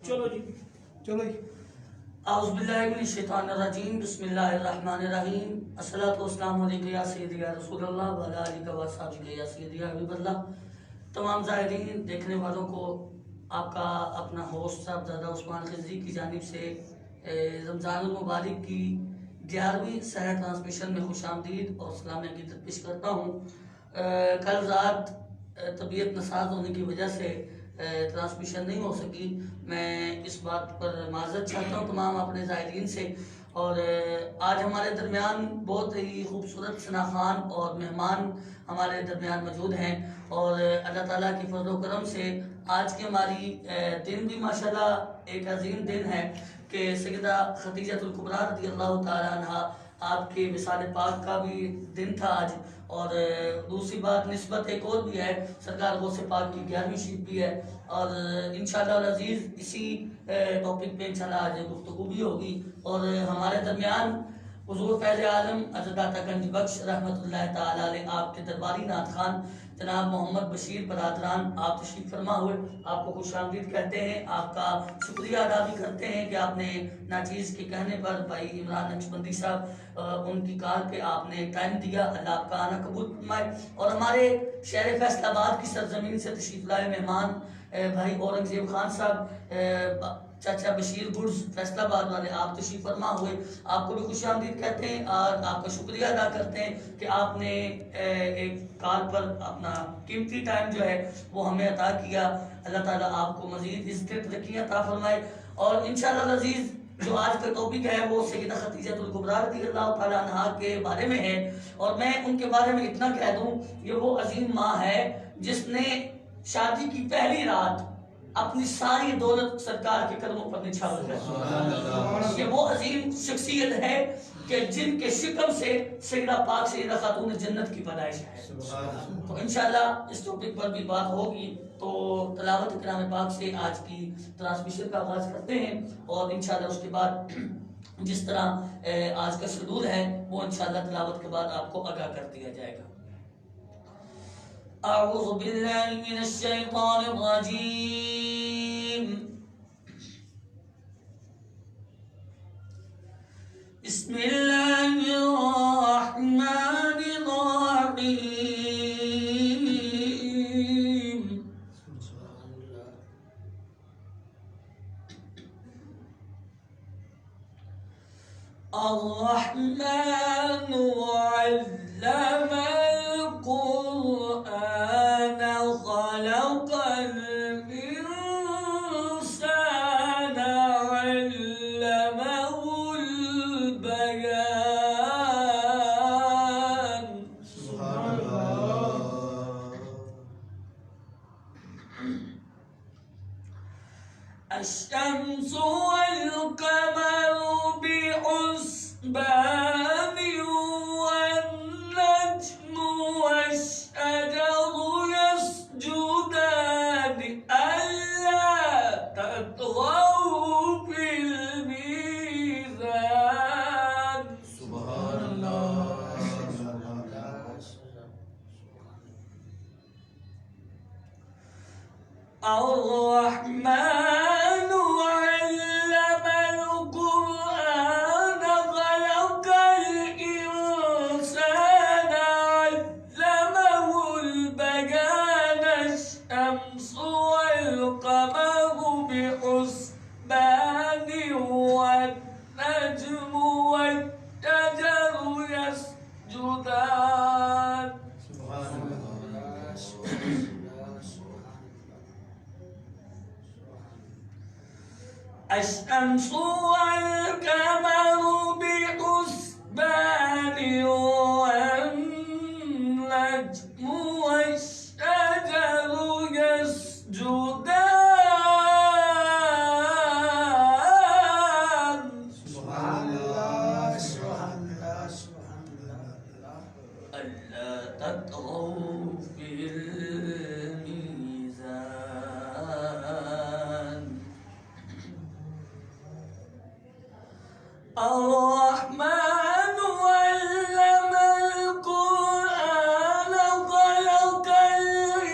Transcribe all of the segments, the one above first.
چلو جی اعوذ باللہ من الشیطان الرجیم بسم اللہ الرحمن الرحیم الصلاۃ والسلام علیکم یا سیدی یا رسول اللہ وعلی آلہ و صحبہ یا سیدی یا حبیب اللہ۔ تمام زائرین دیکھنے والوں کو آپ کا اپنا ہوسٹ صاحب زادہ عثمان خضری کی جانب سے رمضان المبارک کی 11ویں سحر ٹرانسمیشن میں خوش آمدید اور سلام عقیدت پیش کرتا ہوں۔ کل رات طبیعت ناساز ہونے کی وجہ سے ٹرانسمیشن نہیں ہو سکی۔ میں اس بات پر معذرت چاہتا ہوں تمام اپنے زائرین سے، اور آج ہمارے درمیان بہت ہی خوبصورت ثناخوان اور مہمان ہمارے درمیان موجود ہیں، اور اللہ تعالیٰ کی فضل و کرم سے آج کی ہماری دن بھی ماشاءاللہ ایک عظیم دن ہے کہ سیدہ خدیجہ الکبریٰ رضی اللہ تعالیٰ عنہ آپ کے وصال پاک کا بھی دن تھا آج، اور دوسری بات نسبت ایک اور بھی ہے، سرکار غوث پاک کی 11ویں شریف بھی ہے، اور انشاءاللہ العزیز اسی ٹاپک پہ انشاءاللہ آج گفتگو بھی ہوگی۔ اور ہمارے درمیان حضور فیض عالم حضرت داتا گنج بخش رحمۃ اللہ تعالی علیہ آپ کے درباری نعت خوان جناب محمد بشیر برادران آپ تشریف فرما ہوئے، آپ کو خوش آمدید کہتے ہیں، آپ کا شکریہ ادا بھی کرتے ہیں کہ آپ نے ناچیز کے کہنے پر بھائی عمران نقشبندی صاحب ان کی کال پہ آپ نے ٹائم دیا، اللہ آپ کا آنا قبول فرمائے۔ اور ہمارے شہر فیصل آباد کی سرزمین سے تشریف لائے مہمان بھائی اورنگزیب خان صاحب، چاچا بشیر گڈز فیصل آباد والے آپ تشریف فرما ہوئے، آپ کو بھی خوش آمدید کہتے ہیں اور آپ کا شکریہ ادا کرتے ہیں کہ آپ نے ایک کال پر اپنا قیمتی ٹائم جو ہے وہ ہمیں عطا کیا۔ اللہ تعالیٰ آپ کو مزید عزت ترقی عطا فرمائے۔ اور انشاءاللہ العزیز جو آج کا ٹاپک ہے وہ سیدہ خدیجہ الکبریٰ رضی اللہ تعالیٰ عنہا کے بارے میں ہے، اور میں ان کے بارے میں اتنا کہہ دوں یہ وہ عظیم ماں ہے جس نے شادی کی پہلی رات اپنی ساری دولت سرکار کے قدموں پر نچھاور کر دی۔ یہ وہ عظیم شخصیت ہے کہ جن کے شکم سے سیدہ پاک سیدہ خاتون جنت کی پیدائش ہے۔ تو انشاءاللہ اس ٹاپک پر بھی بات ہوگی، تو تلاوت کلام پاک سے آج کی ٹرانسمیشن کا آغاز کرتے ہیں، اور انشاءاللہ اس کے بعد جس طرح آج کا شیڈول ہے وہ انشاءاللہ تلاوت کے بعد آپ کو آگاہ کر دیا جائے گا۔ اعوذ باللہ من الشیطان الرجیم، بسم اللہ الرحمن الرحیم، الرحمن علم القرآن خلق الإنسان علمه البيان۔ سبحان اللہ۔ الشمس والقمر بحسبان والنجم والشجر يسجدان ألا تطغوا في الميزان۔ سبحان اللہ۔ الرحمن علم القرآن خلق الإنسان علمه البيان، الشمس والقمر بحسبان والنجم والشجر يسجدان۔ الشمس والقمر بحسبان والنجم والشجر يسجدان۔ سبحان اللہ۔ سبحان اللہ۔ سبحان اللہ۔ ألا تطغوا في الميزان۔ الرحمن علم القرآن خلق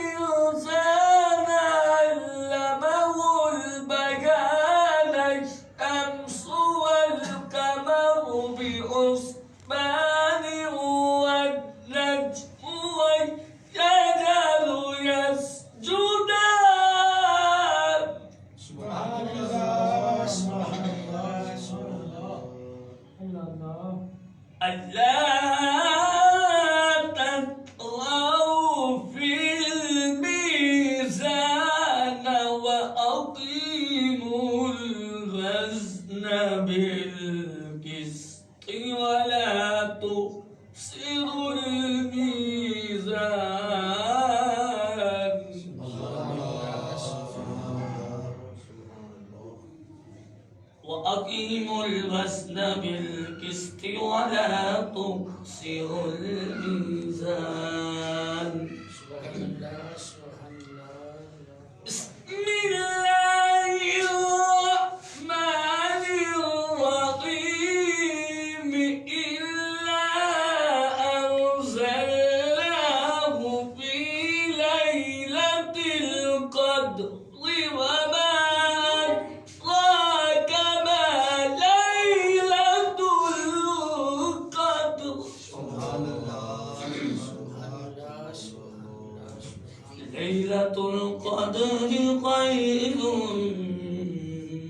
الإنسان علمه البيان، وأقيموا الوزن بالقسط ولا تخسروا الميزان. بسم الله الرحمن الرحيم. إلا أنزلناه في ليلة القدر وما أدراك ما ليلة القدر. ليلة القدر خير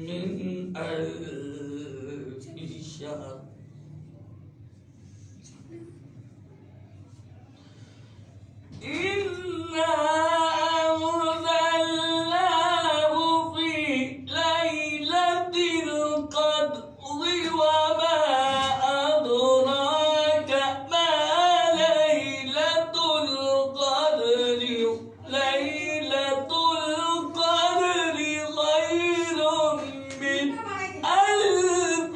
من ألف شهر. إنا أنزلناه في ليلة القدر وما أدراك ما ليلة القدر. ليلة القدر خير من ألف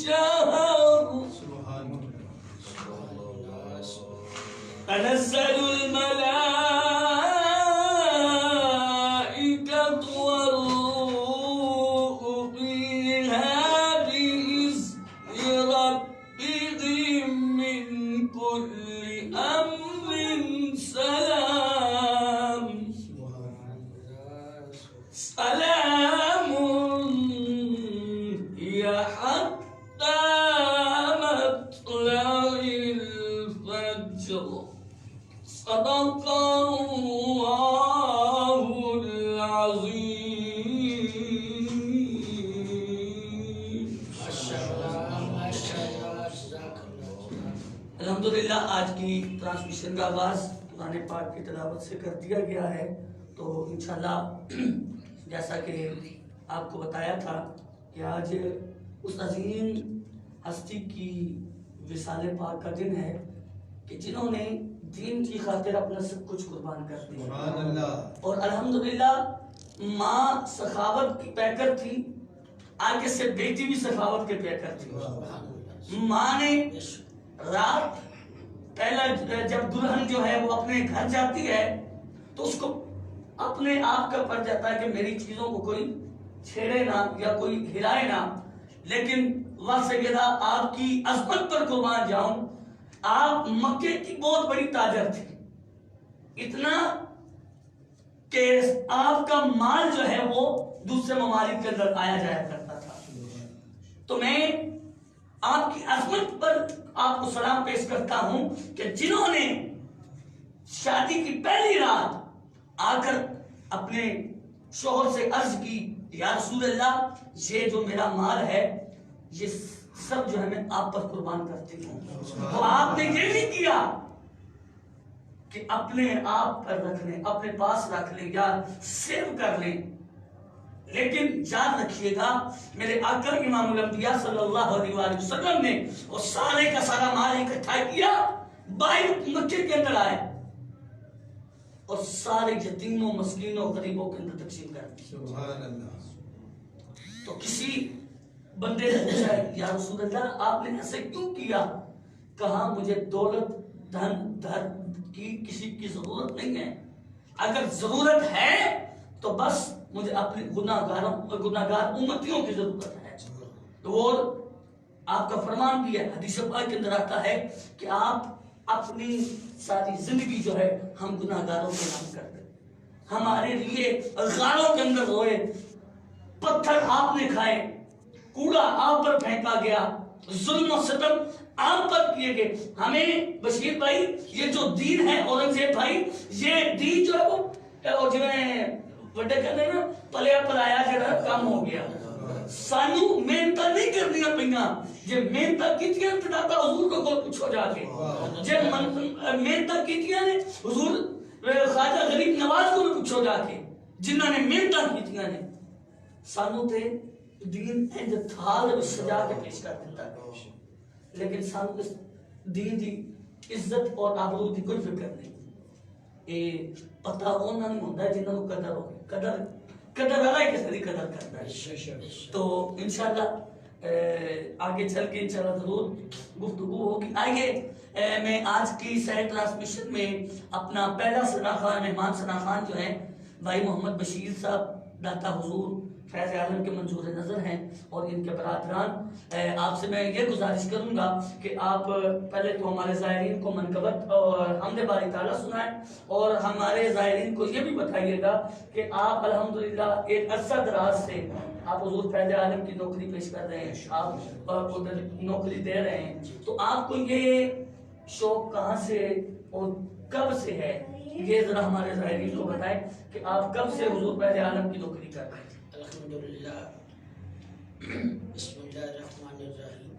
شهر. تنزل الملائكة والروح فيها بإذن ربهم من كل أمر سلام. سلام هي حتى مطلع الفجر. صدق الله العظيم. الحمدللہ آج کی ٹرانسمیشن کا آغاز قرآن پاک کی تلاوت سے کر دیا گیا ہے. تو انشاءاللہ جیسا کہ آپ کو بتایا تھا کہ آج اس عظیم ہستی کی وصال پاک کا دن ہے کہ جنہوں نے دین کی خاطر اپنا سب کچھ قربان کر دیا. اور الحمدللہ ماں سخاوت کی پیکر تھی، آگے سے بیٹی بھی سخاوت کے پیکر تھی. ماں نے رات پہلا جب دلہن جو ہے وہ اپنے گھر جاتی ہے تو اس کو اپنے آپ کا پڑ جاتا ہے کہ میری چیزوں کو کوئی چھیڑے نہ یا کوئی ہلائے نہ. لیکن واسیدہ آپ کی عظمت پر قربان جاؤں، آپ مکے کی بہت بڑی تاجر تھی، اتنا کہ آپ کا مال جو ہے وہ دوسرے ممالک کے اندر آیا جایا کرتا تھا. تو میں آپ کی عظمت پر آپ کو سلام پیش کرتا ہوں کہ جنہوں نے شادی کی پہلی رات آ کر اپنے شوہر سے عرض کی یا رسول اللہ یہ جو میرا مال ہے یہ سب جو ہے میں آپ پر قربان کرتی ہوں. تو آپ نے یہ نہیں کیا کہ اپنے آپ پر رکھ لیں، اپنے پاس رکھ لیں یا سیو کر لیں، لیکن یاد رکھیے گا میرے آقا امام الانبیاء صلی اللہ علیہ وآلہ وسلم نے وہ سارے کا سارا مال اکٹھا کیا، باہر مکے کے اندر آئے اور سارے یتیموں مسکینوں غریبوں کے اندر تقسیم کر دی. سبحان اللہ. تو کسی بندے نے پوچھا یا رسول اللہ آپ نے ایسے کیوں کیا؟ کہا مجھے دولت دھن کی کسی کی ضرورت نہیں ہے، اگر ضرورت ہے تو بس مجھے اپنے گناہگار امتیوں کی ضرورت ہے. تو وہ آپ کا فرمان بھی ہے، حدیث پاک کے اندر آتا ہے کہ آپ اپنی ساری زندگی جو ہے ہم گناہگاروں کے نام کر دیں، ہمارے لیے غاروں کے اندر روئے، پتھر آپ نے کھائے، کوڑا آپ پر پھینکا گیا، ظلم و ستم آپ پر کیے گئے. ہمیں بشیر بھائی یہ جو دین ہے، اورنگزیب بھائی یہ دین جو ہے وہ جو ہے بڑے کہتے ہیں نا پلیا پلایا جڑا کم ہو گیا سانو محنت نہیں کرنیاں پئیاں جے محنت کیتیاں تے داتا حضور کو پوچھو جا کے جے محنت کیتیاں نے حضور خواجہ غریب نواز کو پوچھو جا کے جنہاں نے محنت کیتیاں نے سانو تے دین انج تھال سجا کے پیش کر دیتا ہے لیکن سانو اس دین دی عزت اور آبرو دی کوئی فکر نہیں اے پتہ انہاں نہیں ہوندا جنہاں کو قدر ہوگی قدر والا کس طرح قدر کرتا ہے تو انشاءاللہ آگے چل کے انشاءاللہ ضرور گفتگو ہوگی آئیے میں آج کی سیر ٹرانسمیشن میں اپنا پہلا سناخوان مہمان سناخوان جو ہے بھائی محمد بشیر صاحب داتا حضور فیض عالم کے منظور نظر ہیں اور ان کے برادران آپ سے میں یہ گزارش کروں گا کہ آپ پہلے تو ہمارے زائرین کو منقبت اور حمد باری تعالیٰ سنائیں اور ہمارے زائرین کو یہ بھی بتائیے گا کہ آپ الحمدللہ ایک عرصہ دراز سے آپ حضور فیض عالم کی نوکری پیش کر رہے ہیں آپ نوکری دے رہے ہیں تو آپ کو یہ شوق کہاں سے اور کب سے ہے یہ ذرا ہمارے زائرین کو بتائیں کہ آپ کب سے حضور فیض عالم کی نوکری کر رہے ہیں الحمدللہ بسم اللہ الرحمن الرحیم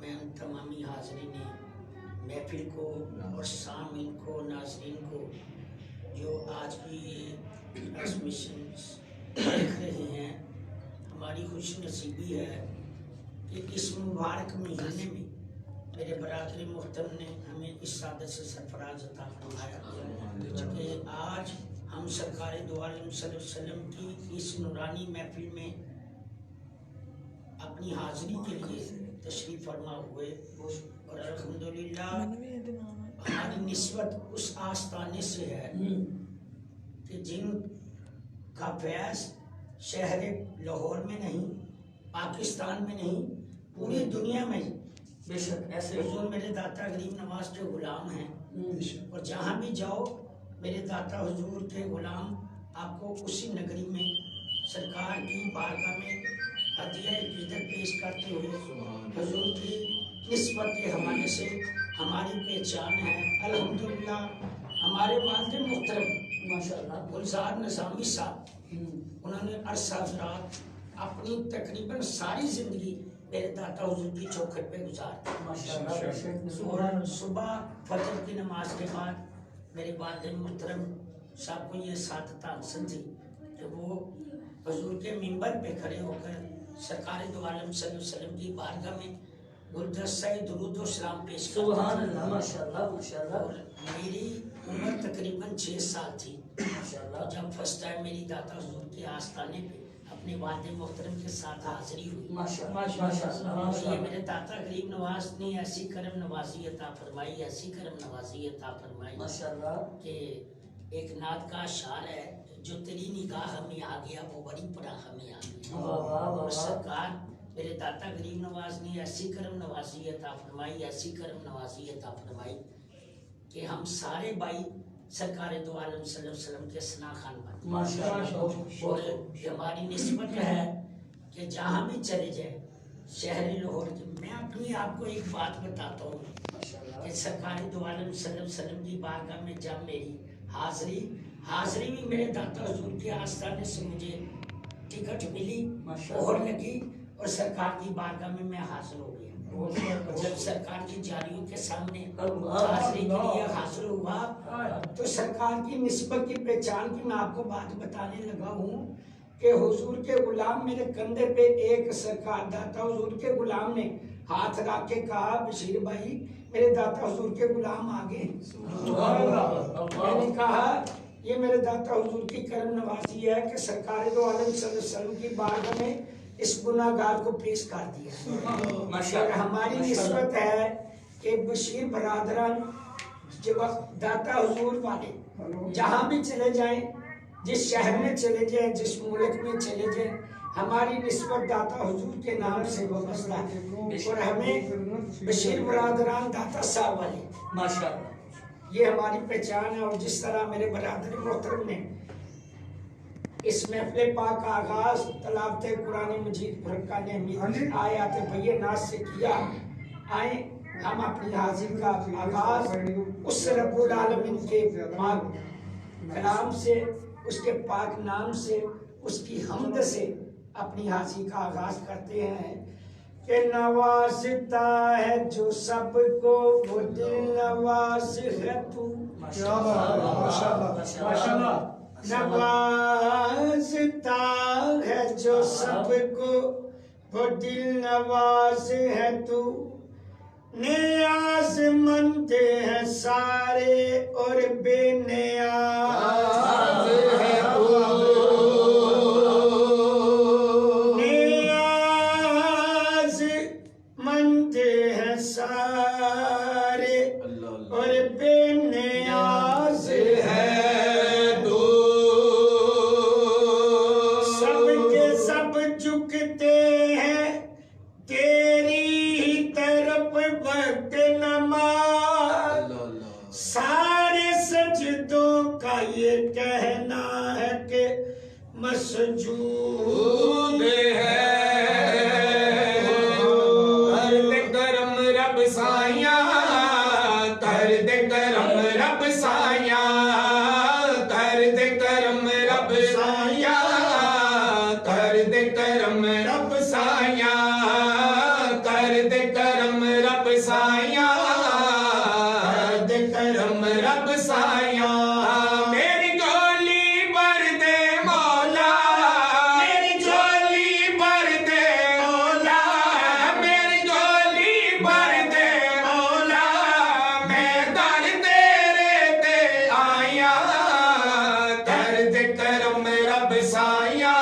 میں ان تمامی حاضرین محفل کو اور سامعین کو ناظرین کو جو آج کی ٹرانسمیشن دیکھ رہے ہیں ہماری خوش نصیبی ہے کہ اس مبارک مہینے میں میرے برادر محترم نے ہمیں اس سعادت سے سرفراز عطا فرمایا کہ آج ہم سرکار دو عالم صلی اللہ علیہ وسلم کی اس نورانی محفل میں اپنی حاضری کے لیے تشریف فرما ہوئے اور الحمدللہ ہماری نسبت اس آستانے سے ہے کہ جن کا فیض شہر لاہور میں نہیں پاکستان میں نہیں پوری دنیا میں بے شک ایسے حضور میرے داتا غریب نواز کے غلام ہیں اور جہاں بھی جاؤ میرے داتا حضور کے غلام آپ کو اسی نگری میں سرکار کی بارگاہ میں ہدیہ عقیدت پیش کرتے ہوئے حضور کی نسبت کے حوالے سے ہماری پہچان ہے الحمدللہ ہمارے والد محترم ماشاءاللہ گلزار نظامی صاحب انہوں نے عرصہ رات اپنی تقریباً ساری زندگی میرے داتا حضور کی چوکھٹ پہ گزار اور صبح فجر کی نماز کے بعد میرے والد محترم صاحب کو یہ سعادت حاصل تھی کہ وہ حضور کے منبر پہ کھڑے ہو کر سرکار دو عالم صلی اللہ علیہ وسلم کی بارگاہ میں گلدستہ درود و سلام پیش کرتے سبحان اللہ ماشاءاللہ ماشاءاللہ اور میری عمر تقریباً 6 سال تھی ماشاءاللہ جب فرسٹ ٹائم میری داتا حضور کے آستانے پہ اپنے والد محترم کے ساتھ حاضری ہوئی ماشاءاللہ یہ میرے داتا غریب نواز نے ایسی کرم نوازی عطا فرمائی ایسی کرم نوازی عطا فرمائی ماشاءاللہ کہ ایک نعت کا اشعار ہے جو تیری نگاہ میں آ گیا وہ بڑی پناہ میں آ گیا اور سرکار میرے داتا غریب نواز نے ایسی کرم نوازی عطا فرمائی ایسی کرم نوازی عطا فرمائی کہ ہم سارے بھائی سرکار دو عالم صلی اللہ علیہ وسلم کے ثنا خوان بن اور ہماری نسبت ہے کہ جہاں بھی چلے جائیں شہر لاہور کی میں اپنی آپ کو ایک بات بتاتا ہوں کہ سرکار دو عالم صلی اللہ علیہ وسلم کی بارگاہ میں جب میری حاضری بھی میرے داتا حضور کے آستانے سے مجھے ٹکٹ ملی اور لگی اور سرکار کی بارگاہ میں میں حاضر ہو گیا جب سرکار کی جاریوں کے سامنے حاضری کے لیے حاضر ہوا تو سرکار کی نسبت کی پہچان کی میں آپ کو بات بتانے لگا ہوں کہ حضور کے غلام میرے کندھے پہ ایک سرکار داتا حضور کے غلام نے ہاتھ رکھ کے کہا بشیر بھائی میرے داتا حضور کے غلام آگے میں نے کہا یہ میرے داتا حضور کی کرم نوازی ہے کہ سرکار دو عالم صلی اللہ علیہ وسلم کی بارگاہ میں اس گناہ گار کو پیش کر دیا اور ہماری نسبت ہے کہ بشیر برادران داتا حضور والے جہاں بھی چلے جائیں جس شہر میں چلے جائیں جس ملک میں چلے جائیں ہماری نسبت داتا حضور کے نام سے وابستہ ہے اور ہمیں بشیر برادران داتا صاحب والے ماشاءاللہ یہ ہماری پہچان ہے اور جس طرح میرے برادر محترم نے اس محفل پاک کا آغاز تلاوت قرآن مجید فرقان حمید آیات بینات سے کیا آئیں ہم اپنی حاضر کا آغاز اس رب العالمین کے پاک کلام سے اس کے پاک نام سے اس کی حمد سے اپنی حاضری کا آغاز کرتے ہیں کہ نوازتا ہے جو سب کو وہ دل نواز ہے تو نوازتا ہے جو سب کو وہ دل نواز ہے تو نیاز مند ہے سارے اور بے نیاز ہے نیاز مند ہے سارے اور بے نیاز ہے تو سب کے سب جھکتے ہیں تیری طرف وقت نماز سارے سجدوں کا یہ کہنا ہے کہ مسجود ہے درد کرم رب سایاں درد کرم رب سایاں درد کرم رب سایاں درد کرم رب سایاں درد کرم رب سایاں درد کرم رب سایاں میری جھولی بھر دے مولا میری جھولی بھر دے مولا میری جھولی بھر دے مولا میں در تیرے تے آیا درد کرم رب سایاں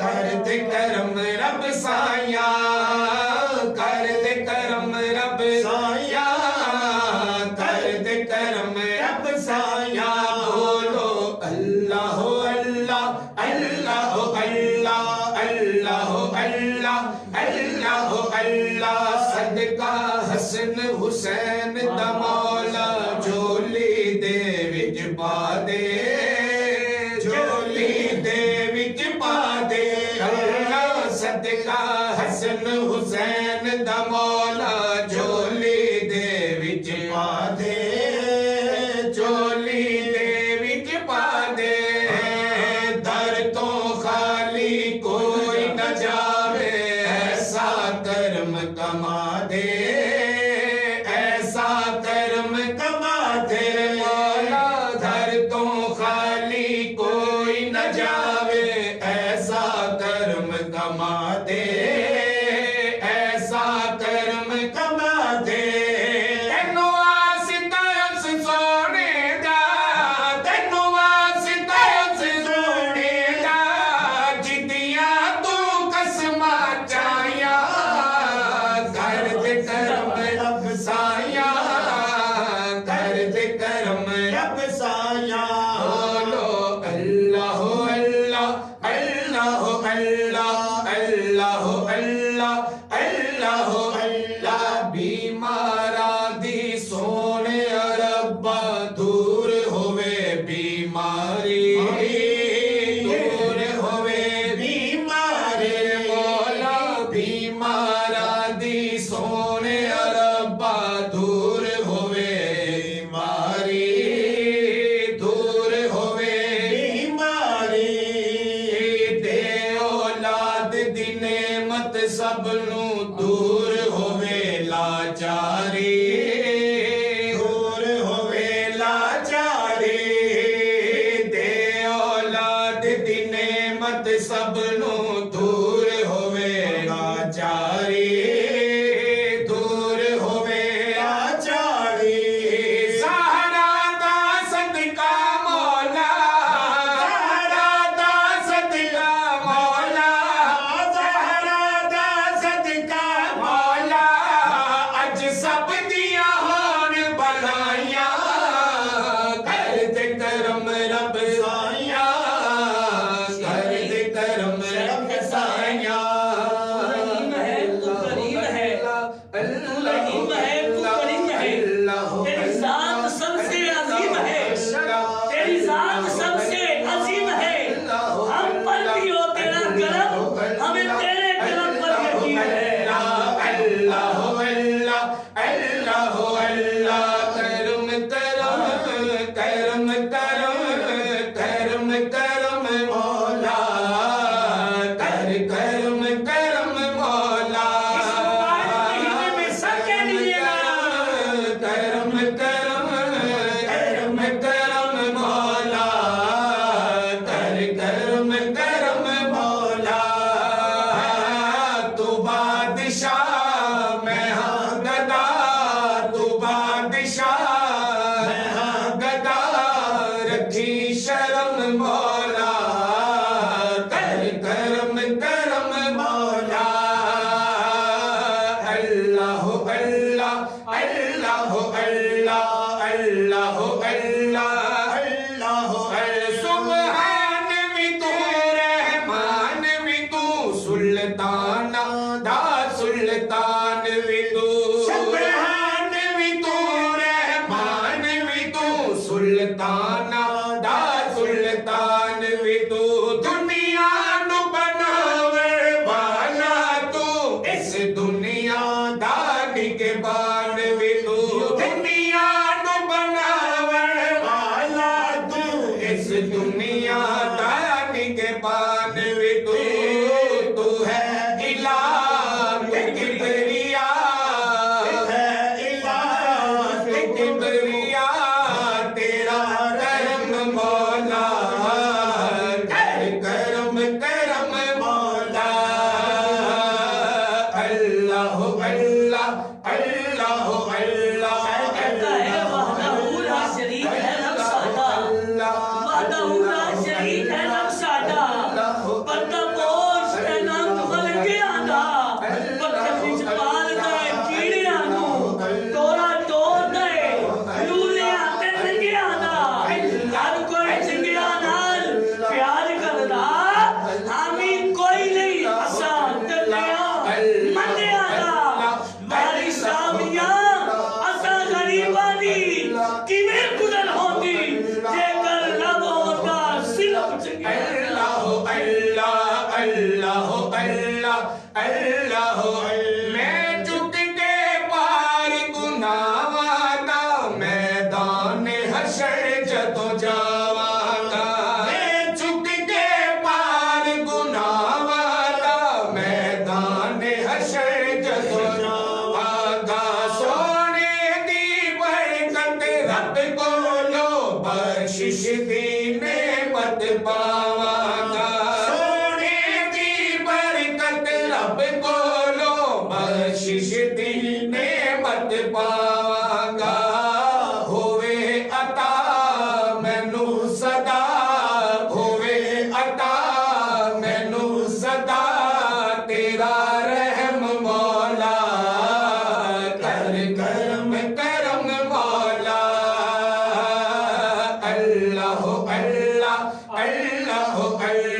درد کرم رب سایاں درد کرم رب سایاں درد کرم رب سایاں بولو اللہ اللہ اللہ اللہ اللہ اللہ اللہ اللہ صدقہ حسن حسین دا مولا جھولی دے وچ پا دے جھولی دے وچ پا دے اللہ صدقہ حسن حسین دا مولا جھولی دے وچ پا دے جھولی دے وچ پا دے در تو خالی کوئی نہ جاوے ایسا کرم کما دے ایسا کرم کما دے مولا در تو خالی کوئی نہ جاوے ایسا کرم کما دے ایسا کرم کما دے تینوں واسطہ اس سونے دا تینوں واسطہ اس سونے دا جدیاں تو قسماں چاہیاں درد کرم رب سایاں درد کرم رب سایاں بولو اللہ اللہ اللہ اللہ اللہ اللہ اللہ اللہ بیماراں دی سونے ربا دور ہوئے بیماری دور ہوئے بیماری مولا بیماراں دی سونے ربا دور ہوئے بیماری دور ہوئے بیماری دے اولاد دی نعمت سب نو دور ہوئے لاچاری دور ہوئے لاچاری دے اولاد دی نعمت سب نو دور ہوئے لاچاری دور ہوئے لاچاری سہارا دا صدقہ مولا سہارا دا صدقہ مولا سہارا دا صدقہ مولا اج سب دیاں ہون بلائیاں درد کرم رب سایاں درد کرم رب سایاں رحیم ہے تو کریم ہے تو رحیم ہے تو کریم ہے تیری ذات سب سے عظیم ہے تیری ذات سب سے عظیم ہے ہم پر بھی ہو تیرا کرم ہمیں تیرے کرم پر یقین ہے اللہ اللہ اللہ اللہ کرم کرم کرم کرم کرم کرم مولا کرم کرم مولا اس مبارک مہینے میں سب کہہ لیجیے گا کرم کرم کرم کرم مولا کرم کرم مولا تو بادشاہ میں ہاں گدا تو بادشاہ میں ہاں گدا رکھی شرم مولا کرم کرم مولا اللہ اللہ اللہ اللہ اللہ اللہ اللہ سبحان بھی تو رحمان بھی تو سلطان دا سلطان بھی تو سبحان بھی تو رحمان بھی تو سلطان دا سلطان بھی تو دنیا نو بناور والا تو اس دنیا دانی کے بان بھی تو دنیا نو بناور والا تو اس دنیا دانی کے بان بھی تو ہے الہ کبریا ہے الہ کبریا تیرا کرم مولا کرم کرم مولا اللہ اللہ اللہ اللہ کہتا ہے وحدہ لا شریک ہے رب سادہ وحدہ لا شریک ہے رب سادہ بندہ پوش ہے نام خلق آدھا پتھر وچ پال گئے کیڑیاں نو توڑا توڑ گئے لولے آتے لگے آدھا ہر کوئی چنگیا نال پیار کردا آمین کوئی نہیں آسان دلیا مندے آدھا باری سامیاں اسا غریبانی کیویں گزر ہوندی جے کر رب ہوتا صرف چنگیا اللہ اللہ اللہ اللہ اللہ میں جھک کے پار گناہاں دا میدان حشر جدو جاواں گا میں جھک کے پار گناہاں دا میدان حشر جدو جاواں گا سونے دی برکت رب کولو بخشش دی نعمت پاواں گا سونے دی برکت رب کولو بخشش دی نعمت پاواں گا ہووے عطا مینوں صدا ہووے عطا مینوں صدا تیرا رحم مولا کرم کرم مولا اللہ اللہ اللہ اللہ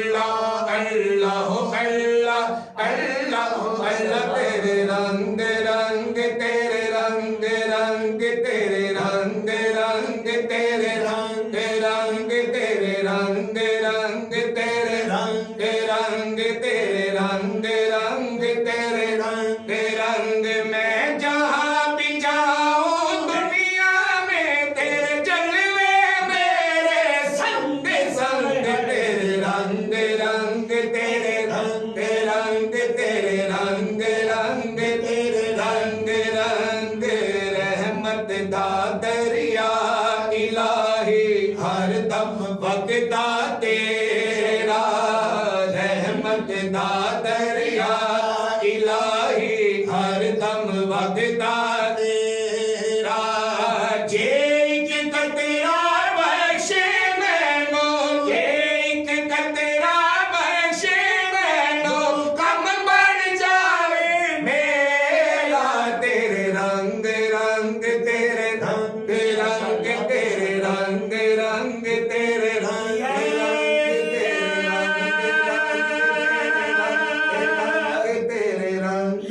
اللہ اللہ اللہ اللہ تیرے رنگ رنگ تیرے رنگ رنگ تیرے رنگ رنگ تیرے رنگ رنگ تیرے رنگ رنگ تیرے رنگ رنگ تیرے رنگ رنگ تیرے رنگ رنگ میں جہاں بھی جاؤں دنیا میں تیرے جلوے میرے سنگ سنگ تیرے رنگ رنگ تیرے رنگ رنگ تیرے رنگ رنگ تیرے رنگ رنگ رحمت دا دریا الہی ہر دم وگدا تیرا رحمت دا دریا الہی ہر دم وگدا تیرا جے ایک قطرہ بخشے مینوں جے ایک قطرہ بخشے مینوں کم بن جاوے میرا تیرے رنگ رنگ تیرے رنگ رنگ تیرے رنگ رنگ تیرے رنگ رنگ تیرے رنگ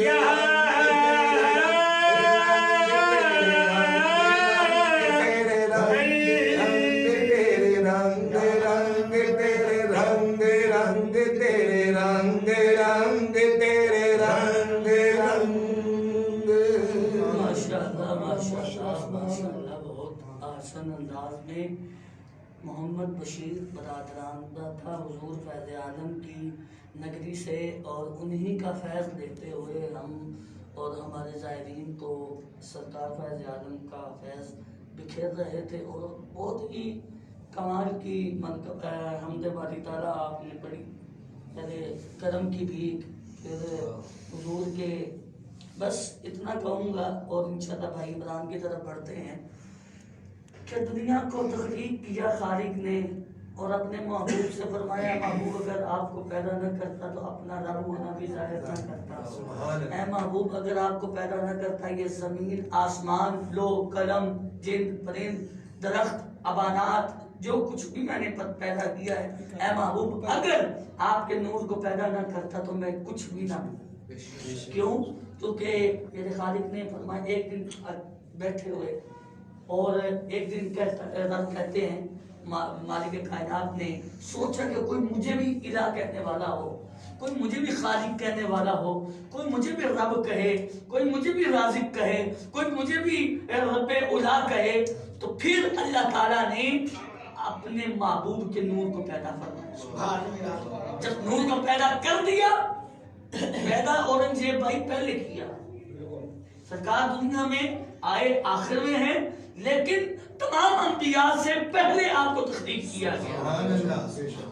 محمد بشیر برادران تھا حضور فیض عالم کی نگری سے، اور انہی کا فیض لیتے ہوئے ہم اور ہمارے زائرین کو سرکار فیض عالم کا فیض بکھیر رہے تھے، اور بہت ہی کمال کی حمد باری تعالیٰ آپ نے بڑی پہلے کرم کی بھیک، پھر حضور کے، بس اتنا کہوں گا اور انشاءاللہ بھائی عمران کی طرف بڑھتے ہیں کہ دنیا کو تخلیق کیا خالق نے، اور اپنے محبوب سے فرمایا محبوب اگر آپ کو پیدا نہ کرتا تو اپنا رب ہونا بھی ظاہر نہ کرتا، اے محبوب اگر آپ کو پیدا نہ کرتا یہ زمین آسمان لو قلم جند پرند درخت حیوانات جو کچھ بھی میں نے پیدا کیا ہے، اے محبوب اگر آپ کے نور کو پیدا نہ کرتا تو میں کچھ بھی نہ ہوں۔ کیوں؟ کیونکہ میرے خالق نے فرمایا ایک دن بیٹھے ہوئے، اور ایک دن رب کہتے ہیں مالک کائنات نے سوچا کہ کوئی مجھے بھی الہ کہنے والا ہو، کوئی مجھے بھی خالق کہنے والا ہو، کوئی مجھے بھی رب کہے، کوئی مجھے بھی رازق کہے، کوئی مجھے بھی رب الہ کہے، تو پھر اللہ تعالیٰ نے اپنے محبوب کے نور کو پیدا فرمایا۔ جب نور کو پیدا کر دیا، پیدا اورنگزیب بھائی پہلے کیا، سرکار دنیا میں آئے آخر میں ہیں، لیکن تمام انبیاء سے پہلے آپ کو تخلیق کیا گیا،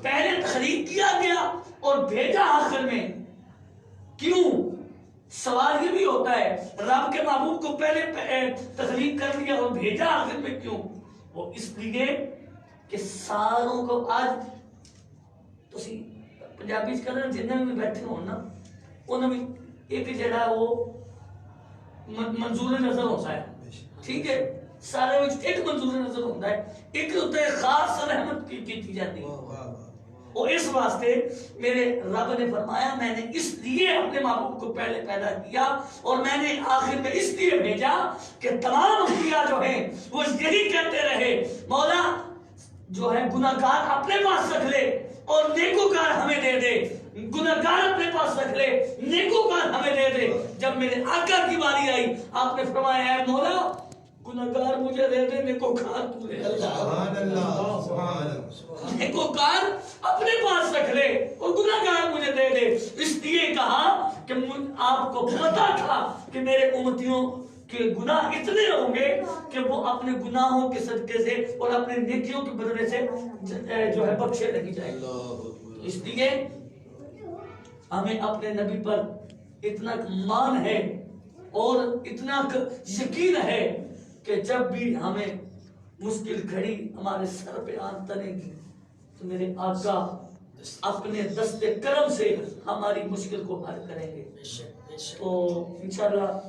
پہلے تخلیق کیا گیا اور بھیجا آخر میں۔ کیوں؟ سوال یہ بھی ہوتا ہے رب کے محبوب کو پہلے تخلیق کر دیا اور بھیجا آخر میں کیوں؟ وہ اس لیے کہ ساروں کو آج تسی پنجابی کہنا جنہیں بھی بیٹھے ہو نا انہوں میں ایک جڑا وہ منظور نظر ہوتا ہے، ٹھیک ہے، سارے ایک منظور نظر ہوتا ہے، ایک ہوتا ہے خاص رحمت کی جاتی ہے، اور اس واسطے میرے رب نے فرمایا میں نے اس لیے اپنے محبوب کو پہلے پیدا کیا اور میں نے آخر میں اس لیے بھیجا کہ تمام انبیاء جو ہیں وہ یہی کہتے رہے مولا جو ہے گناہگار اپنے پاس رکھ لے اور نیکوکار ہمیں دے دے، گناہگار اپنے پاس رکھ لے نیکوکار ہمیں دے دے۔ جب میرے آقا کی باری آئی آپ نے فرمایا اے مولا گناہگار مجھے دے دے، نیکوکار تو دے۔ سبحان اللہ، سبحان اللہ، نیکوکار اپنے پاس رکھ لے اور گناہگار مجھے دے دے۔ اس لیے کہا کہ آپ کو پتا تھا کہ میرے امتیوں کہ گناہ اتنے ہوں گے کہ وہ اپنے گناہوں کے صدقے سے اور اپنے نیکیوں کے بدلے سے جو ہے بخشے نہیں جائیں گے۔ اس لیے ہمیں اپنے نبی پر اتنا مان ہے اور اتنا یقین ہے کہ جب بھی ہمیں مشکل گھڑی ہمارے سر پہ آن تنے گی تو میرے آقا اپنے دست کرم سے ہماری مشکل کو حل کریں گے۔ تو انشاءاللہ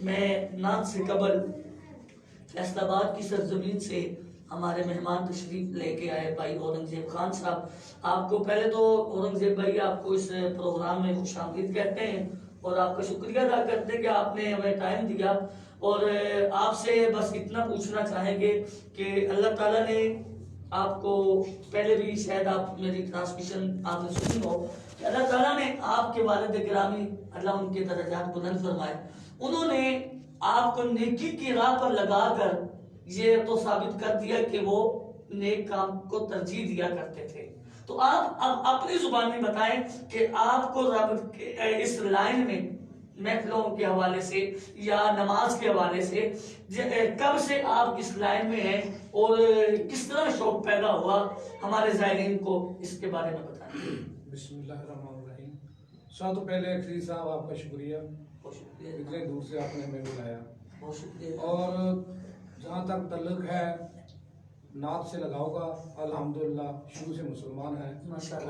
میں نعت سے قبل فیصل آباد کی سرزمین سے ہمارے مہمان تشریف لے کے آئے بھائی اورنگزیب خان صاحب، آپ کو پہلے تو اورنگزیب بھائی آپ کو اس پروگرام میں خوش آمدید کہتے ہیں اور آپ کا شکریہ ادا کرتے ہیں کہ آپ نے ہمیں ٹائم دیا، اور آپ سے بس اتنا پوچھنا چاہیں گے کہ اللہ تعالیٰ نے آپ کو پہلے بھی شاید آپ میری ٹرانسمیشن آپ نے سنی ہو کہ اللہ تعالیٰ نے آپ کے والد گرامی اللہ ان کے درجات بلند فرمائے، انہوں نے آپ کو نیکی کی راہ پر لگا کر یہ تو ثابت کر دیا کہ وہ نیک کام کو ترجیح دیا کرتے تھے۔ تو آپ اب اپنی زبان میں بتائیں کہ آپ کو رب اس لائن میں محفلوں کے حوالے سے یا نماز کے حوالے سے کب سے آپ اس لائن میں ہیں اور کس طرح شوق پیدا ہوا، ہمارے زائرین کو اس کے بارے میں بتائیں۔ بسم اللہ الرحمن الرحیم۔ سب تو پہلے خلیل صاحب آپ کا شکریہ، اتنے دور سے آپ نے ہمیں بلایا، بہت شکریہ۔ اور جہاں تک تعلق ہے نعت سے لگاؤ کا الحمدللہ شروع سے مسلمان ہیں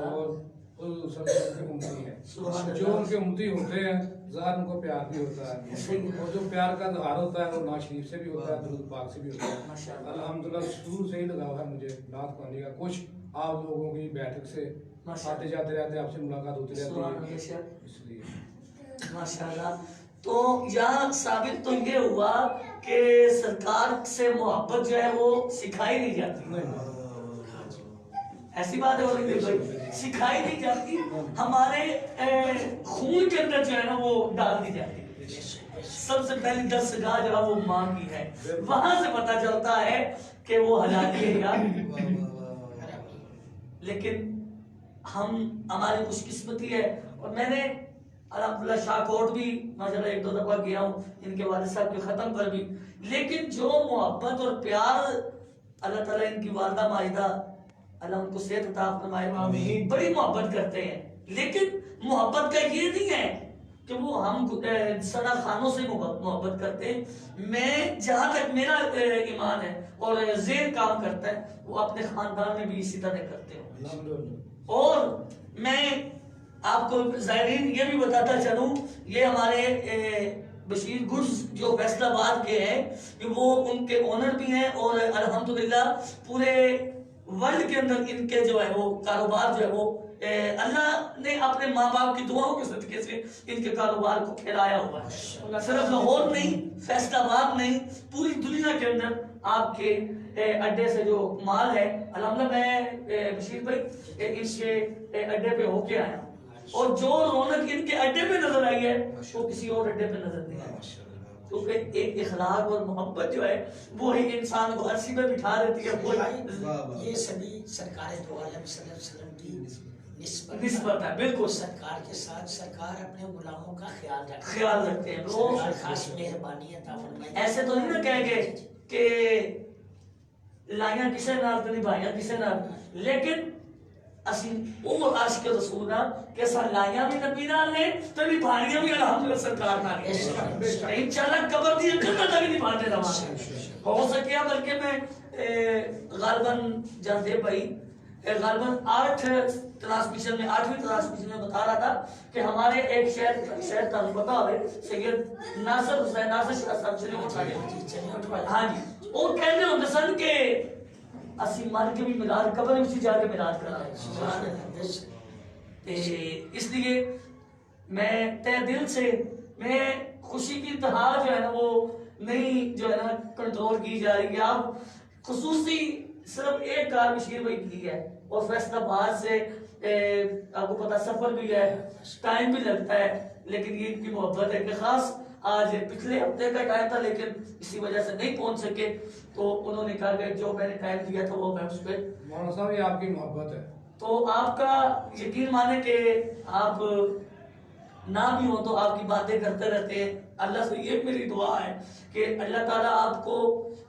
اور سب کے امتی ہیں، جو ان کے امتی ہوتے ہیں ظاہر ان کو پیار بھی ہوتا ہے، اور جو پیار کا اظہار ہوتا ہے وہ نعت شریف سے بھی ہوتا ہے، درود پاک سے بھی ہوتا ہے۔ الحمدللہ شروع سے ہی لگاؤ ہے مجھے نعت پڑھنے کا، کچھ آپ لوگوں کی بیٹھک سے آتے جاتے رہتے آپ سے ملاقات ہوتی رہتی ہے، اس لیے ماشاءاللہ۔ تو یہاں ثابت تو یہ ہوا کہ سرکار سے محبت جو ہے وہ سکھائی نہیں جاتی، ایسی بات ہے بھائی، سکھائی نہیں جاتی، ہمارے خون کے اندر جو ہے نا وہ ڈال دی جاتی۔ سب سے پہلی درسگاہ جو ہے وہ ماں کی ہے، وہاں سے پتہ چلتا ہے کہ وہ حلالی ہے یا لیکن ہماری خوش قسمتی ہے. اور میں نے الحمدللہ شاہ کوٹ بھی ماشاءاللہ 1-2 دفعہ گیا ہوں ان کے والد صاحب کے ختم پر بھی. لیکن جو محبت اور پیار اللہ تعالیٰ ان کی والدہ ماجدہ اللہ ان کو صحت عطا فرمائے بڑی محبت کرتے ہیں. لیکن محبت کا یہ نہیں ہے کہ وہ ہم سنا خانوں سے محبت کرتے ہیں. میں جہاں تک میرا ایمان ہے اور ذہن کام کرتا ہے وہ اپنے خاندان میں بھی اسی طرح کرتے ہیں. اور میں آپ کو زائرین یہ بھی بتاتا چلوں یہ ہمارے بشیر گڈز جو فیصل آباد کے ہیں کہ وہ ان کے اونر بھی ہیں اور الحمدللہ پورے ورلڈ کے اندر ان کے جو ہے وہ کاروبار جو ہے وہ اللہ نے اپنے ماں باپ کی دعاؤں کے صدقے سے ان کے کاروبار کو پھیلایا ہوا ہے. صرف لاہور نہیں فیصل آباد نہیں پوری دنیا کے اندر آپ کے اڈے سے جو مال ہے الحمدللہ میں بشیر بھائی ان کے اڈے پہ ہو کے آیا ہوں اور جو رونق ان کے اڈے پہ نظر آئی ہے وہ کسی اور اڈے پہ نظر نہیں آئی. کیونکہ ایک اخلاق اور محبت جو ہے وہ ایک انسان کو عرصی میں بٹھا دیتی ہے. یہ سبھی سرکار دو عالم صلی اللہ علیہ وسلم کی نسبت ہے. بالکل سرکار کے ساتھ سرکار اپنے غلاموں کا خیال رکھتے ہیں. وہ خاص مہربانی عطا فرمائے. ایسے تو نہیں نا کہیں گے کہ لائیاں کسے نال تے نبھائیاں کسے نال, لیکن اسی وہ عاشق رسول نہ کہ سا لائیاں بھی نبی نال نے تے نبھائیاں بھی الحمدللہ سرکار نال نے. انشاءاللہ قبر دی جنت تک نبھاتے رہاں ہو سکیا. بلکہ میں غالباً جاندے بھائی غالباً 8ویں ٹرانسمیشن میں بتا رہا تھا کہ ہمارے ایک شہر کا پتا ہوئے سید ناصر حسین ناصر شاہ صاحب چلے ہاں جی وہ کہتے ہوتے سن کہ اسی مر کے بھی میلاد قبر میں جا کے میلاد کرا رہے. اس لیے میں تہ دل سے میں خوشی کی انتہا جو ہے نا وہ نہیں جو ہے نا کنٹرول کی جا رہی ہے. آپ خصوصی صرف ایک کار بشیر بھائی کی ہے اور فیصل آباد سے آپ کو پتا سفر بھی ہے ٹائم بھی لگتا ہے, لیکن یہ ان کی محبت ہے کہ خاص آج پچھلے ہفتے کا ٹائم تھا لیکن اسی وجہ سے نہیں پہنچ سکے تو انہوں نے کہا کہ جو میں نے ٹائم دیا تھا وہ میں اس پہ. مولانا صاحب یہ آپ کی محبت ہے تو آپ کا یقین مانے کہ آپ نہ بھی ہو تو آپ کی باتیں کرتے رہتے ہیں. اللہ سے یہ میری دعا ہے کہ اللہ تعالیٰ آپ کو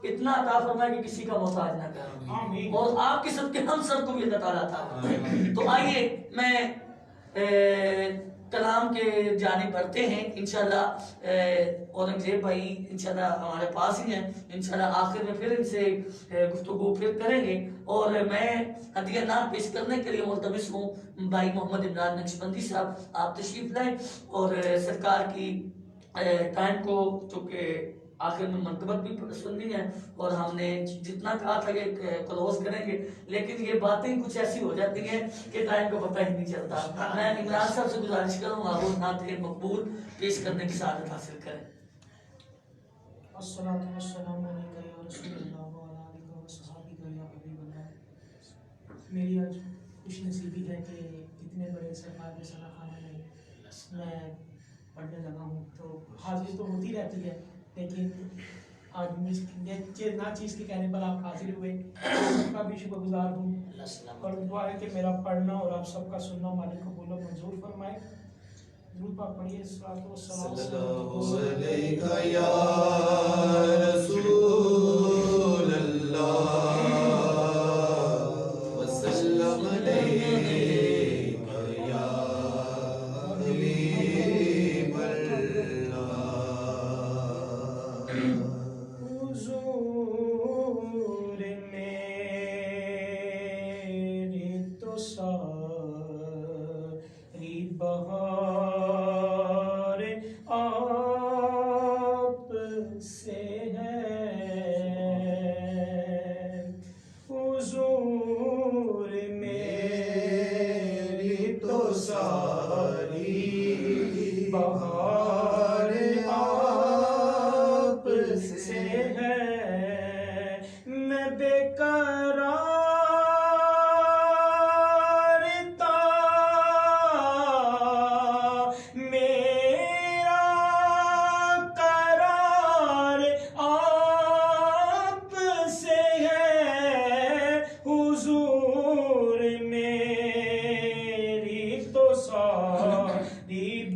اتنا عطا فرمائے کہ کسی کا محتاج نہ کرے اور آپ کے سب کے ہم سب کو بھی اللہ تعالیٰ عطا فرمائے. تو آئیے میں کلام کے جانب بڑھتے ہیں. انشاءاللہ اورنگزیب بھائی انشاءاللہ ہمارے پاس ہی ہیں. انشاءاللہ آخر میں پھر ان سے گفتگو پھر کریں گے اور میں ہدیہ نام پیش کرنے کے لیے ملتمس ہوں بھائی محمد عمران نقشبندی صاحب آپ تشریف لائیں اور سرکار کی ٹائم کو چونکہ آخر میں منقبت بھی سننی ہے اور ہم نے جتنا کہا تھا کہ کلوز کریں گے لیکن یہ باتیں کچھ ایسی ہو جاتی ہیں کہ ٹائم کو پتہ ہی نہیں چلتا. میں عمران صاحب سے گزارش کروں گا وہ نعت مقبول پیش کرنے کی سعادت حاصل کریں. الصلاۃ والسلام علیکم یا رسول اللہ وعلی آلہ وصحبہ یا حبیب اللہ. میری آج خوش نصیبی ہے کہ اتنے بڑے سرکار کے صلاح خانہ میں پڑھنے لگا ہوں تو حاضری تو ہوتی رہتی ہے لیکن آج نہ چیز کے کہنے پر آپ حاضر ہوئے آپ کا بھی شکر گزار ہوں اور دعا ہے کہ میرا پڑھنا اور آپ سب کا سننا مالک قبول و منظور فرمائے. درود پاک پڑھیے. صلی اللہ علیہ یا رسول اللہ وسلم علیہ یا حبیب اللہ. حضور میری تو ساری بہار آپ سے ہے. حضور میری تو ساری بہار آپ سے ہے. میں بے قرار تھا میرا قرار آپ سے ہے. حضور میں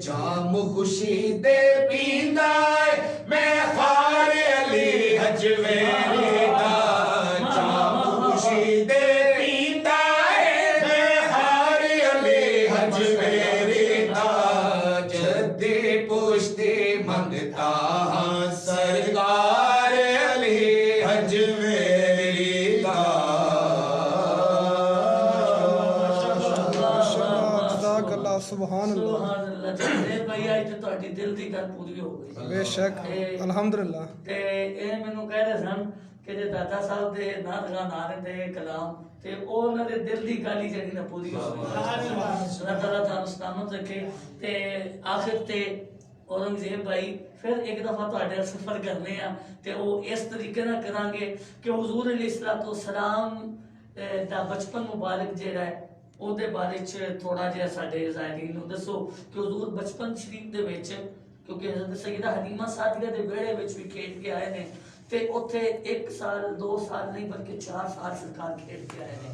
جام خوشی دے پیندا ہے میں خار علی حجویری دا جام خوشی دے پیندا ہے میں خار علی حجویری دا جدی پشتی منگتا ہاں سرکار علی حجویری دا جزاک اللہ سبحان اللہ سبحان اللہ جی بھائی آج تو تہاڈی دل دی گل پوری ہو گئی بے شک الحمدللہ تے اے مینوں کہہ رہے سن کہ جے دادا صاحب دے نعت گان آ رہے تھے کلام تے او انہاں دے دل دی گل ہی جڑی نا پوری ہو گئی اللہ تعالیٰ تعالیٰ سلامت رکھے تے آخر تے اورنگزیب بھائی پھر ایک دفعہ تہاڈے سفر کرنے آ تے او اس طریقے نال کران گے کہ حضور علیہ الصلوۃ والسلام دا بچپن مبارک جڑا ہے او دے بارے چ تھوڑا جہا ساڈے زائرین نوں دسو کہ حضور بچپن شریف دے وچ کیونکہ حضرت سیدہ حلیمہ سعدیہ دے بیڑے وچ بھی کھیڈ کے آئے نے تے اوتھے 1 سال 2 سال نہیں بلکہ 4 سال سرکار کھیڈ کے آئے نے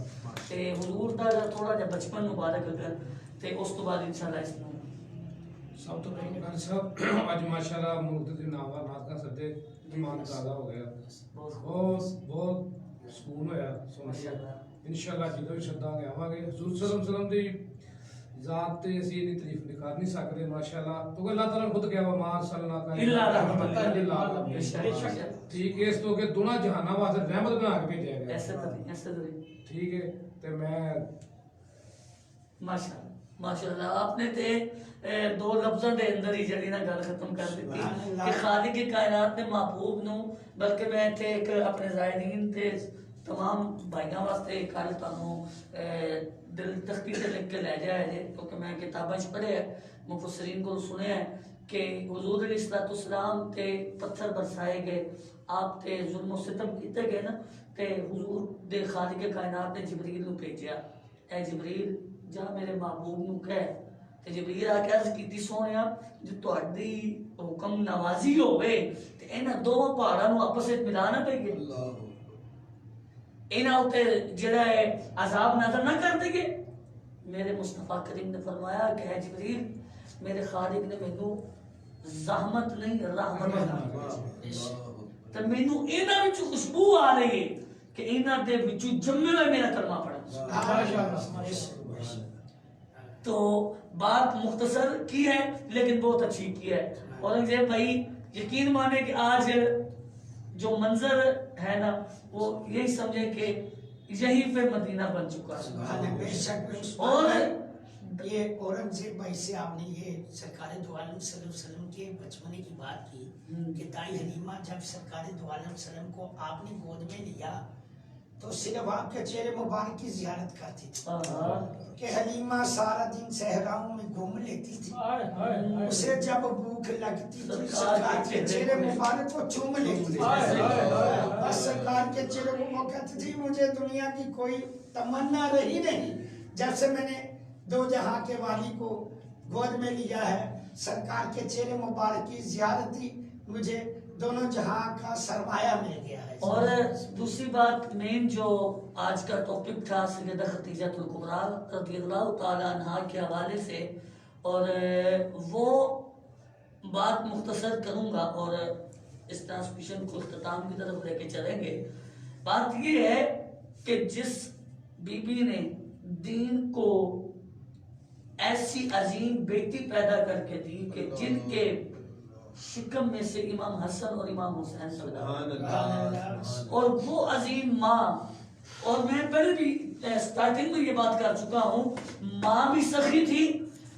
تے حضور دا تھوڑا جہا بچپن مبارک اگر تے اس تو بعد انشاءاللہ اس میں سب تو پہلے قاری صاحب آج ماشاءاللہ مختلف ناوا نات کا سدے ایمان تازہ ہو گیا بہت سکون ہویا سن کے انشاءاللہ جدوں بھی شداں گے آواں گے حضور صلی اللہ علیہ وسلم دی ذات تے اسی نہیں تعریف نکھار نہیں سکدے ماشاءاللہ تو اللہ تعالی نے خود کہا وا ما صلی الا رحمت للعالمین ٹھیک ہے اس تو کہ دونوں جہاناں واسطے رحمت بنا کے بھیجا گیا ایسے ٹھیک ہے تے میں ماشاءاللہ آپ نے تے 2 لفظاں دے اندر ہی جڑی نا گل ختم کر دیتی کہ خالق کائنات نے محبوب نو بلکہ میں تے ایک اپنے زائرین تے تمام بھائیاں واسطے کل تانوں دل تختی تے لکھ کے لے جایا جے کیونکہ میں کتاباں چ پڑھیا ہے مفسرین کو سنیا ہے کہ حضور علیہ الصلوۃ والسلام تے پتھر برسائے گئے آپ تے ظلم و ستم کیتے گئے نا تے حضور دے خالق کائنات نے جبریل نو بھیجیا اے جبریل جا میرے محبوب نو کہہ تے جبریل آ کے عرض کیتی سونیا جو تہاڈی حکم نوازی ہوے تے انہاں دو پہاڑاں نو آپس وچ ملانا پئی گے انہاں تے جڑا ہے عذاب نظر نہ کر دے گے میرے مصطفیٰ کریم نے فرمایا کہ اے جبریل میرے خالق نے مینوں زحمت نہیں رحمت بنا تے مینوں انہاں وچ خوشبو آ رہی ہے کہ انہاں دے وچوں جمے ہوئے میرا کلمہ پڑھا تو بات مختصر کی ہے لیکن بہت اچھی کی ہے اورنگزیب بھائی یقین مانے کہ آج جو منظر ہے نا وہ یہی سمجھے کہ یہی پہ مدینہ بن چکا ہے بے شک اور یہ اورنگزیب بھائی سے آپ نے یہ سرکار دو عالم صلی اللہ علیہ وسلم کے بچپنے کی بات کی کہ دائی حلیمہ جب سرکار دو عالم صلی اللہ علیہ وسلم کو آپ نے گود میں لیا تو صرف آپ کے چہرے مبارک کی زیارت کرتی تھی کہ حلیمہ سارا دن صحراؤں میں گھوم لیتی تھی اسے جب بھوک لگتی تھی سرکار کے چہرے مبارک کو چوم لیتی تھی بس سرکار کے چہرے کو وہ کہتی تھی مجھے دنیا کی کوئی تمنا رہی نہیں جب سے میں نے دو جہاں کے والی کو گود میں لیا ہے سرکار کے چہرے مبارک کی زیارت تھی مجھے دونوں جہاں کا سرمایہ مل گیا ہے اور دوسری بات مین جو آج کا ٹاپک تھا سیدہ خدیجہ الکبریٰ رضی اللہ تعالی عنہا کے حوالے سے اور وہ بات مختصر کروں گا اور اس ٹرانسمیشن کو اختتام کی طرف لے کے چلیں گے بات یہ ہے کہ جس بی بی نے دین کو ایسی عظیم بیٹی پیدا کر کے دی کہ جن کے شکم میں سے امام حسن اور امام حسین پیدا اور وہ عظیم ماں اور میں پہلے بھی سٹارٹنگ میں یہ بات کر چکا ہوں ماں بھی سخی تھی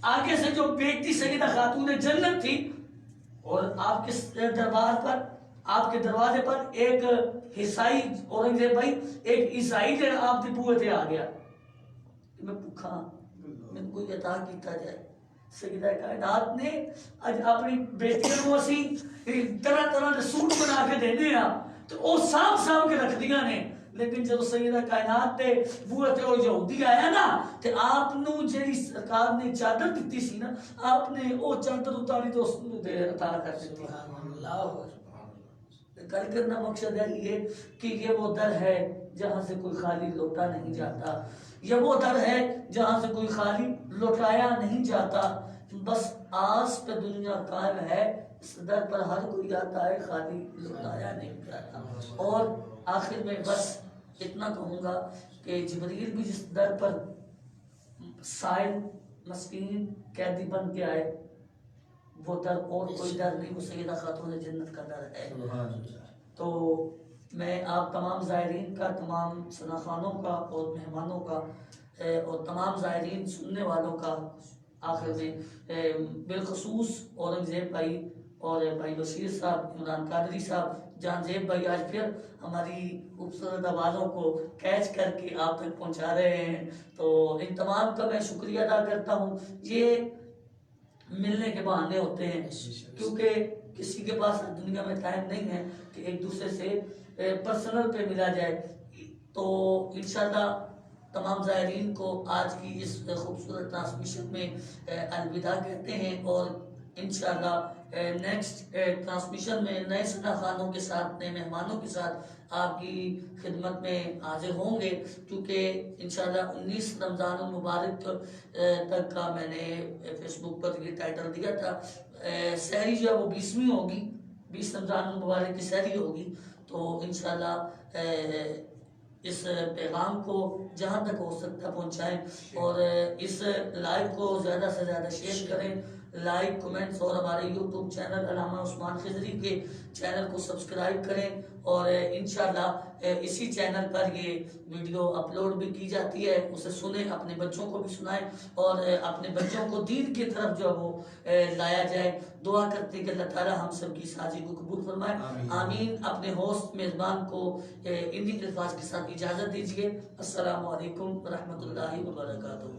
آگے سے جو بیٹی سیدہ خاتون جنت تھی اور آپ کے دربار پر آپ کے دروازے پر ایک عیسائی اورنگزیب بھائی ایک عیسائی جو آپ کی بوئے تھے آ گیا میں بھوکھا میں کوئی عطا کیتا جائے سیدہ کائنات نے اج اپنی بیٹیاں کو اسی طرح طرح کے سوٹ بنا کے دینے ہیں تو وہ سام کے رکھ دیا نے لیکن جب سیدہ کائنات تے بوئے تے وہ یہودی آیا نا تے آپ نو جڑی سرکار نے چادر دیتی سی نا آپ نے وہ چادر اتاری تو اس نو دے عطا کر دیتی گل کرنا مقصد ہے یہ کہ یہ وہ در ہے جہاں سے کوئی خالی لوٹا نہیں جاتا یہ وہ در ہے جہاں سے کوئی خالی لوٹایا نہیں جاتا بس آس پہ دنیا قائم ہے، اس در پر ہر کوئی آتا ہے، خالی لٹایا نہیں جاتا۔ اور آخر میں بس اتنا کہوں گا کہ جبریل بھی جس در پر سائل مسکین قیدی بن کے آئے، وہ در اور کوئی در نہیں، وہ سیدہ خاتون جنت کا در ہے۔ تو میں آپ تمام زائرین کا، تمام ثناخوانوں کا اور مہمانوں کا اور تمام زائرین سننے والوں کا آخر میں بالخصوص اورنگزیب بھائی اور بھائی بشیر صاحب، عمران قادری صاحب، جان زیب بھائی آج پھر ہماری خوبصورت آوازوں کو کیچ کر کے آپ تک پہنچا رہے ہیں، تو ان تمام کا میں شکریہ ادا کرتا ہوں۔ یہ ملنے کے بہانے ہوتے ہیں، کیونکہ کسی کے پاس دنیا میں ٹائم نہیں ہے کہ ایک دوسرے سے پرسنل پہ ملا جائے۔ تو انشاءاللہ تمام زائرین کو آج کی اس خوبصورت ٹرانسمیشن میں الوداع کہتے ہیں، اور انشاءاللہ نیکسٹ ٹرانسمیشن میں نئے ثناخوانوں کے ساتھ، نئے مہمانوں کے ساتھ آپ کی خدمت میں حاضر ہوں گے، کیونکہ انشاءاللہ 19 رمضان المبارک تک کا میں نے فیس بک پر یہ ٹائٹل دیا تھا۔ سحری جو ہے وہ 20ویں ہوگی، 20 رمضان المبارک کی سحری ہوگی، تو انشاءاللہ اس پیغام کو جہاں تک ہو سکتا پہنچائیں، اور اس لائیو کو زیادہ سے زیادہ شیئر کریں، لائک، کمنٹس، اور ہمارے یوٹیوب چینل علامہ عثمان خضری کے چینل کو سبسکرائب کریں، اور انشاءاللہ اسی چینل پر یہ ویڈیو اپلوڈ بھی کی جاتی ہے، اسے سنیں، اپنے بچوں کو بھی سنائیں، اور اپنے بچوں کو دین کی طرف جو ہے وہ لایا جائے۔ دعا کرتے کہ اللہ تعالی ہم سب کی سازی کو قبول فرمائے، آمین۔ اپنے ہوسٹ میزبان کو انہی الفاظ کے ساتھ اجازت دیجیے۔ السلام علیکم ورحمۃ اللہ وبرکاتہ۔